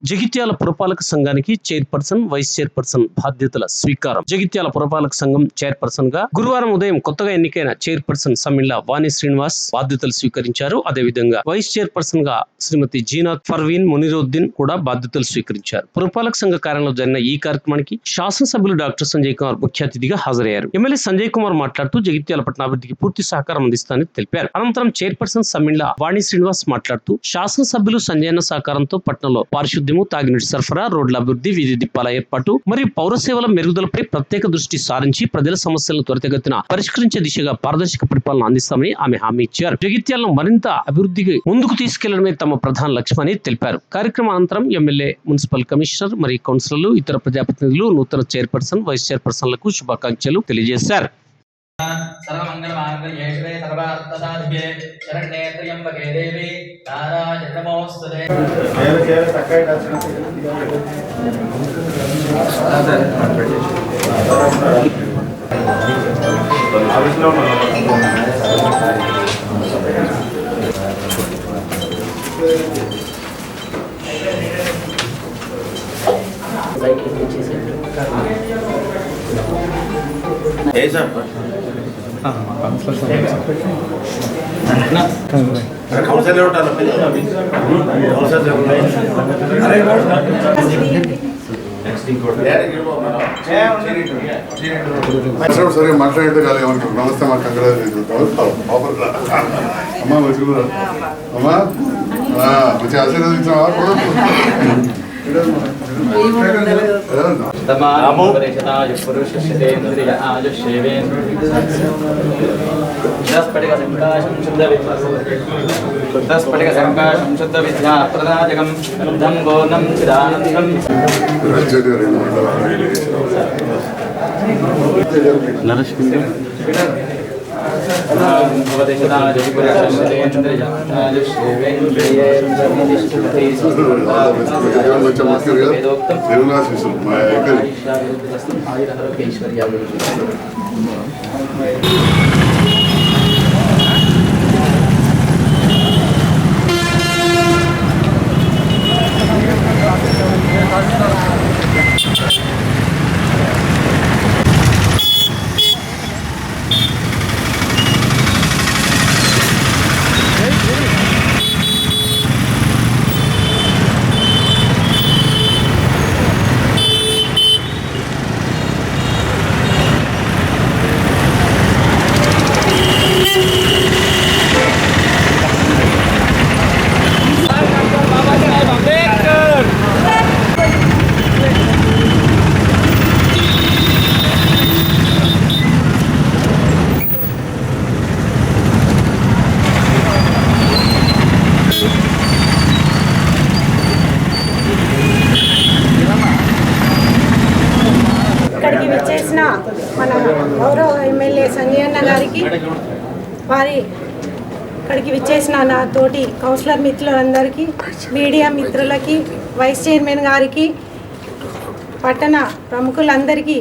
జగిత్యాల పురపాలక సంఘానికి chairperson, vice chairperson బాధ్యతల స్వీకారం. జగిత్యాల పురపాలక సంఘం చైర్పర్సన్ గా గురువారం ఉదయం కొత్తగా ఎన్నికైన చైర్పర్సన్ సమ్మిళ్ళ వాణి శ్రీనివాస్ బాధ్యతలు స్వీకరించారు. అదేవిధంగా వైస్ చైర్పర్సన్ గా శ్రీమతి జీనాత్ ఫర్వీన్ మునిరుద్దీన్ కూడా బాధ్యతలు స్వీకరించారు. పురపాలక సంఘ కార్యాలయంలో జరిగిన ఈ కార్యక్రమానికి శాసనసభ్యులు డాక్టర్ సంజయ్ కుమార్ ముఖ్య అతిథిగా హాజరయ్యారు. ఎమ్మెల్యే సంజయ్ కుమార్ మాట్లాడుతూ జగిత్యాల పట్టణాభివృద్ధికి పూర్తి సహకారం అందిస్తానని తెలిపారు. అనంతరం చైర్పర్సన్ సమ్మిళ్ళ వాణి శ్రీనివాస్ మాట్లాడుతూ శాసనసభ్యులు సంజయన్న సహకారంతో పట్టణంలో పారిశుద్ధ్యం, తాగినీటి సరఫరా, రోడ్ల అభివృద్ధి, వీధి దీపాల ఏర్పాటు మరియు పౌర సేవల మెరుగుదలపై ప్రత్యేక దృష్టి సారించి ప్రజల సమస్యలను త్వరితగతిన పరిష్కరించే దిశగా పారదర్శక పరిపాలన అందిస్తామని ఆమె హామీ ఇచ్చారు. జగిత్యాలను మరింత అభివృద్ధికి ముందుకు తీసుకెళ్లడమే తమ ప్రధాన లక్ష్యమని తెలిపారు. కార్యక్రమం అనంతరం ఎమ్మెల్యే, మున్సిపల్ కమిషనర్ మరియు కౌన్సిలర్లు, ఇతర ప్రజాప్రతినిధులు నూతన చైర్పర్సన్, వైస్ చైర్పర్సన్లకు శుభాకాంక్షలు తెలియజేశారు. सर्वमंगलमांगल्ये शिवे सर्वार्थसाधिके शरण्ये त्र्यंबके देवी नारायणी नमोस्तुते సరే మాట్లాడితే కాదు ఏమంటారు. నమస్తే, మా కంగ్రాచులేషన్ అమ్మా, మంచిగా అమ్మా, మంచిగా ఆశీర్వదించావా? शुद्ध विद्या प्रदायकं बुद्धं गोनं चिदानन्दं మన గౌరవ ఎమ్మెల్యే సంజయ్ అన్న గారికి, వారి ఇక్కడికి విచ్చేసిన నా తోటి కౌన్సిలర్ మిత్రులందరికీ, మీడియా మిత్రులకి, వైస్ చైర్మన్ గారికి, పట్టణ ప్రముఖులందరికీ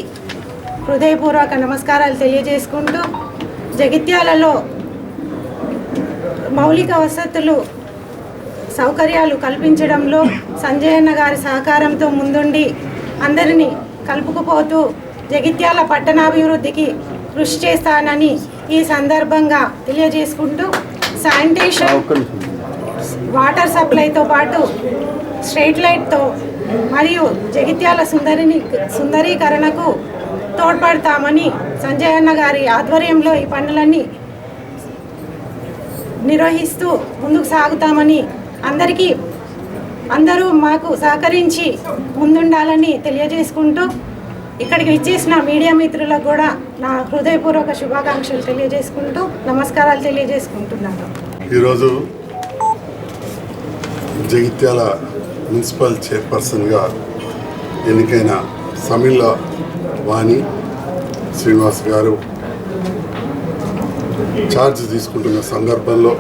హృదయపూర్వక నమస్కారాలు తెలియజేసుకుంటూ, జగిత్యాలలో మౌలిక వసతులు, సౌకర్యాలు కల్పించడంలో సంజయ్ అన్న గారి సహకారంతో ముందుండి అందరినీ కలుపుకుపోతూ జగిత్యాల పట్టణాభివృద్ధికి కృషి చేస్తానని ఈ సందర్భంగా తెలియజేసుకుంటూ, శానిటేషన్, వాటర్ సప్లైతో పాటు స్ట్రీట్ లైట్తో మరియు జగిత్యాల సుందరీకరణకు తోడ్పడతామని సంజయ్ అన్న గారి ఆధ్వర్యంలో ఈ పనులన్నీ నిర్వహిస్తూ ముందుకు సాగుతామని, అందరూ మాకు సహకరించి ముందుండాలని తెలియజేసుకుంటూ, ఇక్కడికి విచ్చేసిన మీడియా మిత్రులకు కూడా నా హృదయపూర్వక శుభాకాంక్షలు తెలియజేసుకుంటూ నమస్కారాలు తెలియజేసుకుంటున్నాను. ఈరోజు జగిత్యాల మున్సిపల్ చైర్పర్సన్గా ఎన్నికైన సమ్మిళ్ళ వాణి శ్రీనివాస్ గారు ఛార్జ్ తీసుకుంటున్న సందర్భంలో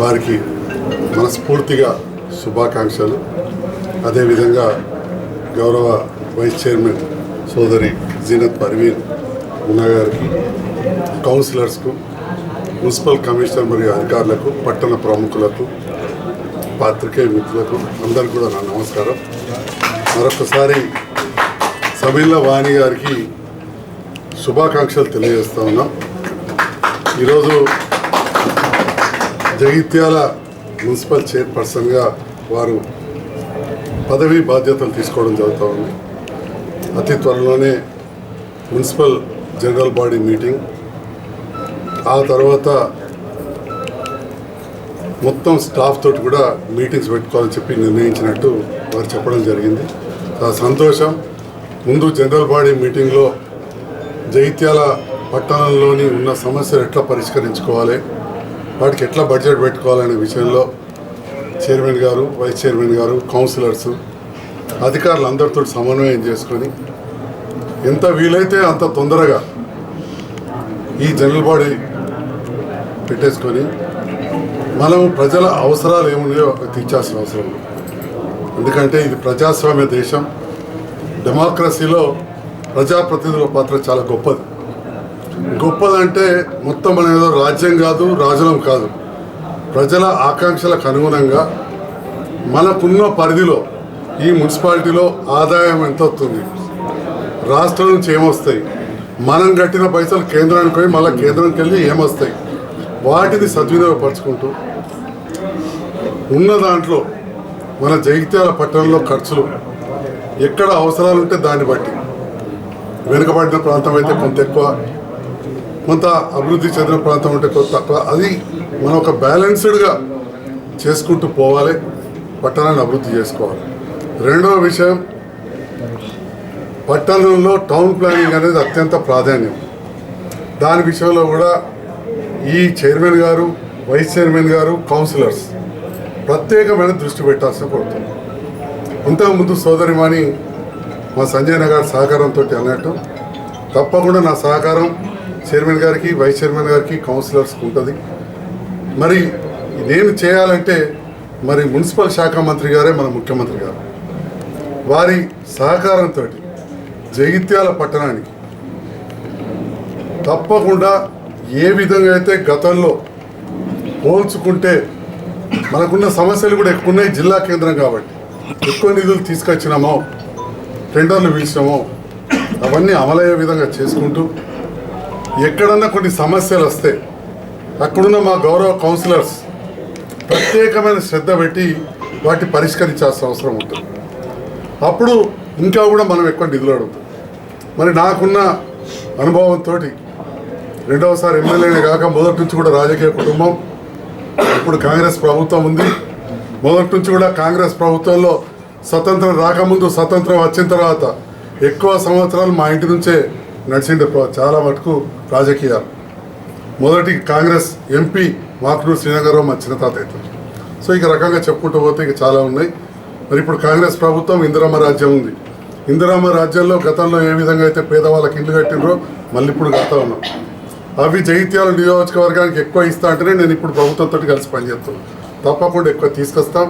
వారికి మనస్ఫూర్తిగా శుభాకాంక్షలు. అదేవిధంగా గౌరవ వైస్ చైర్మన్ సోదరి జీనత్ పర్వీన్ మున్నా గారికి, కౌన్సిలర్స్కు, మున్సిపల్ కమిషనర్ మరియు అధికారులకు, పట్టణ ప్రముఖులకు, పాత్రికేయ మిత్రులకు అందరికీ కూడా నా నమస్కారం. మరొకసారి సమిల్ల వాణి గారికి శుభాకాంక్షలు తెలియజేస్తా ఉన్నాం. ఈరోజు జగిత్యాల మున్సిపల్ చైర్పర్సన్గా వారు పదవీ బాధ్యతలు తీసుకోవడం జరుగుతూ ఉంది. అతి త్వరలోనే మున్సిపల్ జనరల్ బాడీ మీటింగ్, ఆ తర్వాత మొత్తం స్టాఫ్ తోటి కూడా మీటింగ్స్ పెట్టుకోవాలని చెప్పి నిర్ణయించినట్టు వారు చెప్పడం జరిగింది. చాలా సంతోషం. ముందు జనరల్ బాడీ మీటింగ్లో జగిత్యాల పట్టణంలోని ఉన్న సమస్యలు ఎట్లా పరిష్కరించుకోవాలి, వాటికి ఎట్లా బడ్జెట్ పెట్టుకోవాలనే విషయంలో చైర్మన్ గారు, వైస్ చైర్మన్ గారు, కౌన్సిలర్స్, అధికారులు అందరితో సమన్వయం చేసుకొని ఎంత వీలైతే అంత తొందరగా ఈ జనరల్ బాడీ పెట్టేసుకొని మనం ప్రజల అవసరాలు ఏమున్నాయో తీర్చాల్సిన అవసరం ఉంది. ఎందుకంటే ఇది ప్రజాస్వామ్య దేశం. డెమోక్రసీలో ప్రజాప్రతినిధుల పాత్ర చాలా గొప్పది. గొప్పదంటే మొత్తం మన ఏదో రాజ్యం కాదు, రాజులం కాదు. ప్రజల ఆకాంక్షలకు అనుగుణంగా మనకున్న పరిధిలో ఈ మున్సిపాలిటీలో ఆదాయం ఎంత వస్తుంది, రాష్ట్రం నుంచి ఏమొస్తాయి, మనం కట్టిన పైసలు కేంద్రానికి పోయి మళ్ళీ కేంద్రానికి వెళ్ళి ఏమొస్తాయి, వాటిని సద్వినియోగపరచుకుంటూ ఉన్న దాంట్లో మన జగిత్యాల పట్టణంలో ఖర్చులు ఎక్కడ అవసరాలు ఉంటే దాన్ని బట్టి, వెనుకబడిన ప్రాంతం అయితే కొంత ఎక్కువ, కొంత అభివృద్ధి చెందిన ప్రాంతం ఉంటే కొంత తక్కువ, అది మనం ఒక బ్యాలెన్స్డ్గా చేసుకుంటూ పోవాలి, పట్టణాన్ని అభివృద్ధి చేసుకోవాలి. రెండవ విషయం, పట్టణంలో టౌన్ ప్లానింగ్ అనేది అత్యంత ప్రాధాన్యం. దాని విషయంలో కూడా ఈ చైర్మన్ గారు, వైస్ చైర్మన్ గారు, కౌన్సిలర్స్ ప్రత్యేకమైన దృష్టి పెట్టాల్సిన పడుతుంది. ఇంతకుముందు సోదరిమణి మా సంజయ్ గారి సహకారంతో అన్నట్టు తప్పకుండా నా సహకారం చైర్మన్ గారికి, వైస్ చైర్మన్ గారికి, కౌన్సిలర్స్కి ఉంటుంది. మరి నేను చేయాలంటే మరి మున్సిపల్ శాఖ మంత్రి గారే మన ముఖ్యమంత్రి గారు, వారి సహకారంతో జగిత్యాల పట్టణానికి తప్పకుండా ఏ విధంగా అయితే గతంలో పోల్చుకుంటే మనకున్న సమస్యలు కూడా ఎక్కువ ఉన్నాయి. జిల్లా కేంద్రం కాబట్టి ఎక్కువ నిధులు తీసుకొచ్చినామో, టెండర్లు పిలిచినామో అవన్నీ అమలయ్యే విధంగా చేసుకుంటూ, ఎక్కడన్నా కొన్ని సమస్యలు వస్తే అక్కడున్న మా గౌరవ కౌన్సిలర్స్ ప్రత్యేకమైన శ్రద్ధ పెట్టి వాటి పరిష్కరించాల్సిన అవసరం ఉంటుంది. అప్పుడు ఇంకా కూడా మనం ఎక్కువ నిధులు అడుగుతాం. మరి నాకున్న అనుభవంతో రెండవసారి ఎమ్మెల్యేనే కాక మొదటి నుంచి కూడా రాజకీయ కుటుంబం, ఇప్పుడు కాంగ్రెస్ ప్రభుత్వం ఉంది. మొదటి నుంచి కూడా కాంగ్రెస్ ప్రభుత్వంలో స్వతంత్రం రాకముందు, స్వతంత్రం వచ్చిన తర్వాత ఎక్కువ సంవత్సరాలు మా ఇంటి నుంచే నడిచిండే చాలా మటుకు రాజకీయాలు. మొదటి కాంగ్రెస్ ఎంపీ మాకునూరు శ్రీనగరం మా చిన్న తాత అవుతుంది. సో ఇక రకంగా చెప్పుకుంటూ పోతే ఇక చాలా ఉన్నాయి. మరి ఇప్పుడు కాంగ్రెస్ ప్రభుత్వం ఇందిరమ్మ రాజ్యం ఉంది. ఇందిరమ్మ రాజ్యంలో గతంలో ఏ విధంగా అయితే పేదవాళ్ళకి ఇల్లు కట్టినరో మళ్ళీ ఇప్పుడు కడతా ఉన్నాం. అవి జగిత్యాల నియోజకవర్గానికి ఎక్కువ ఇస్తా అంటేనే నేను ఇప్పుడు ప్రభుత్వంతో కలిసి పనిచేస్తున్నాను. తప్పకుండా ఎక్కువ తీసుకొస్తాం.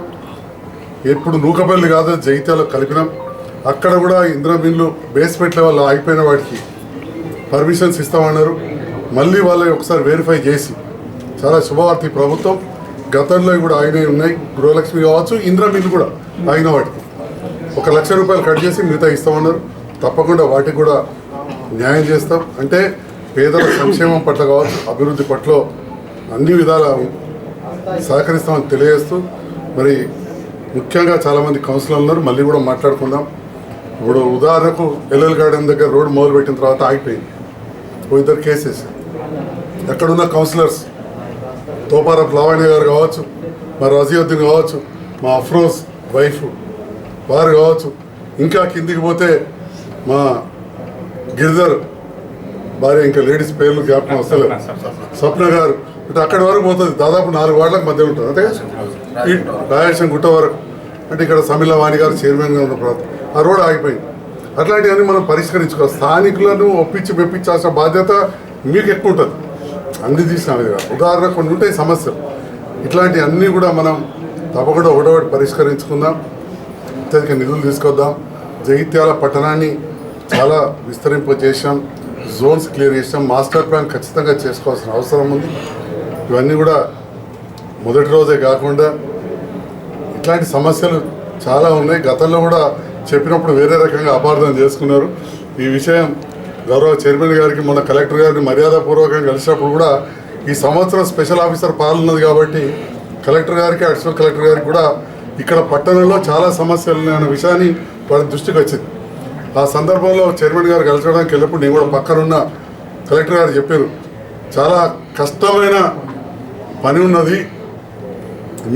ఇప్పుడు నూకపల్లి కాదు, జగిత్యాలో కలిపినాం. అక్కడ కూడా ఇందిరమ్మ ఇల్లు బేస్మెంట్ లెవెల్ ఆగిపోయిన వాటికి పర్మిషన్స్ ఇస్తామన్నారు. మళ్ళీ వాళ్ళని ఒకసారి వెరిఫై చేసి, చాలా శుభవార్త ఈ ప్రభుత్వం. గతంలో కూడా ఆగినవి ఉన్నాయి, గృహలక్ష్మి కావచ్చు, ఇందిరమ్మ ఇల్లు కూడా ఆగిన వాటికి ₹1,00,000 కట్ చేసి మిగతా ఇస్తామన్నారు. తప్పకుండా వాటికి కూడా న్యాయం చేస్తాం. అంటే పేదల సంక్షేమం పట్ల కావచ్చు, అభివృద్ధి పట్ల అన్ని విధాల సహకరిస్తామని తెలియజేస్తూ, మరి ముఖ్యంగా చాలామంది కౌన్సిలర్లు ఉన్నారు, మళ్ళీ కూడా మాట్లాడుకుందాం. ఇప్పుడు ఉదాహరణకు ఎల్ఎల్ గార్డెన్ దగ్గర రోడ్డు మొదలుపెట్టిన తర్వాత ఆగిపోయింది. ఇద్దరు కేసెస్. ఎక్కడున్న కౌన్సిలర్స్ తోపారపు లావణ్య గారు కావచ్చు, మా రజియుద్దీన్ కావచ్చు, మా అఫ్రోజ్ వైఫ్ వారు కావచ్చు, ఇంకా కిందికి పోతే మా గిరిధర్ భార్య, ఇంకా లేడీస్ పేర్లు జ్ఞాపకం వస్తలేదు, స్వప్న గారు, ఇటు అక్కడి వరకు పోతుంది. దాదాపు 4 వార్డులకు మధ్య ఉంటుంది. అంతే రాయలసీమ గుట్ట వరకు. అంటే ఇక్కడ సమిల్ల వాణి గారు చైర్మన్గా ఉన్న ప్రాంతం, ఆ రోడ్ ఆగిపోయింది. అట్లాంటివన్నీ మనం పరిష్కరించుకోవాలి. స్థానికులను ఒప్పించి మెప్పించాల్సిన బాధ్యత మీకు ఎక్కువ ఉంటుంది. అన్ని తీసినవి కాదు, ఉదాహరణ కొన్ని ఉంటాయి సమస్యలు. ఇట్లాంటివన్నీ కూడా మనం తప్పకుండా ఒకటొకటి పరిష్కరించుకుందాం. అత్యధిక నిధులు తీసుకొద్దాం. జగిత్యాల పట్టణాన్ని చాలా విస్తరింపజేసాం, జోన్స్ క్లియర్ చేసాం, మాస్టర్ ప్లాన్ ఖచ్చితంగా చేసుకోవాల్సిన అవసరం ఉంది. ఇవన్నీ కూడా మొదటి రోజే కాకుండా ఇట్లాంటి సమస్యలు చాలా ఉన్నాయి. గతంలో కూడా చెప్పినప్పుడు వేరే రకంగా అపార్థం చేసుకున్నారు. ఈ విషయం గౌరవ చైర్మన్ గారికి మొన్న కలెక్టర్ గారిని మర్యాదపూర్వకంగా కలిసినప్పుడు కూడా ఈ సంవత్సరం స్పెషల్ ఆఫీసర్ పాలన ఉన్నది కాబట్టి కలెక్టర్ గారికి అడిషనల్ కలెక్టర్ గారికి కూడా ఇక్కడ పట్టణంలో చాలా సమస్యలు ఉన్నాయన్న విషయాన్ని వారి దృష్టికి వచ్చింది. ఆ సందర్భంలో చైర్మన్ గారు కలిసడానికి వెళ్ళినప్పుడు నేను కూడా పక్కనున్న కలెక్టర్ గారు చెప్పారు, చాలా కష్టమైన పని ఉన్నది,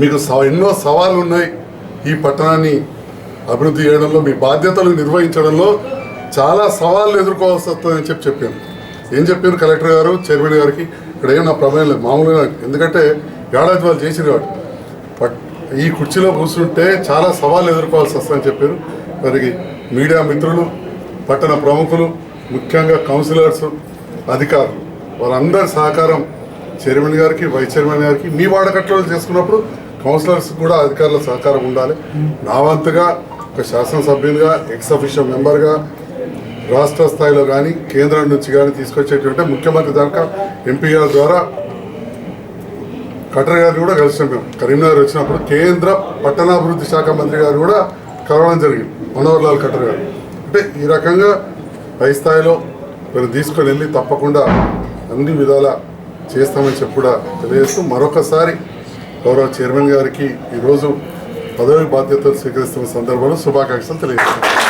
మీకు ఎన్నో సవాళ్ళు ఉన్నాయి, ఈ పట్టణాన్ని అభివృద్ధి చేయడంలో మీ బాధ్యతలు నిర్వహించడంలో చాలా సవాళ్ళు ఎదుర్కోవాల్సి వస్తుందని చెప్పాను. ఏం చెప్పారు కలెక్టర్ గారు చైర్మన్ గారికి, ఇక్కడ ఏం నా ప్రమేయం లేదు మామూలుగా, ఎందుకంటే ఏడాది వాళ్ళు చేసిన కాబట్టి ఈ కుర్చీలో కూర్చుంటే చాలా సవాళ్ళు ఎదుర్కోవాల్సి వస్తుందని చెప్పారు. వారికి మీడియా మిత్రులు, పట్టణ ప్రముఖులు, ముఖ్యంగా కౌన్సిలర్స్, అధికారులు వారందరి సహకారం చైర్మన్ గారికి, వైస్ చైర్మన్ గారికి, మీ వాడకట్లో చేసుకున్నప్పుడు కౌన్సిలర్స్ కూడా అధికారుల సహకారం ఉండాలి. నా వంతుగా ఒక శాసనసభ్యునిగా, ఎక్స్ అఫీషియో మెంబర్గా రాష్ట్ర స్థాయిలో కానీ కేంద్రం నుంచి కానీ తీసుకొచ్చేటువంటి ముఖ్యమంత్రి దాకా ఎంపీ గారి ద్వారా కలెక్టర్ గారిని కూడా కలిసినాం. మేము కరీంనగర్ వచ్చినప్పుడు కేంద్ర పట్టణాభివృద్ధి శాఖ మంత్రి గారు కూడా కలవడం జరిగింది, మనోహర్ లాల్ ఖట్టర్ గారు. అంటే ఈ రకంగా పై స్థాయిలో మీరు తీసుకొని వెళ్ళి తప్పకుండా అన్ని విధాలా చేస్తామని చెప్పి కూడా తెలియజేస్తూ మరొకసారి గౌరవ చైర్మన్ గారికి ఈరోజు పదవి బాధ్యతలు స్వీకరిస్తున్న సందర్భంలో శుభాకాంక్షలు తెలియజేస్తాను.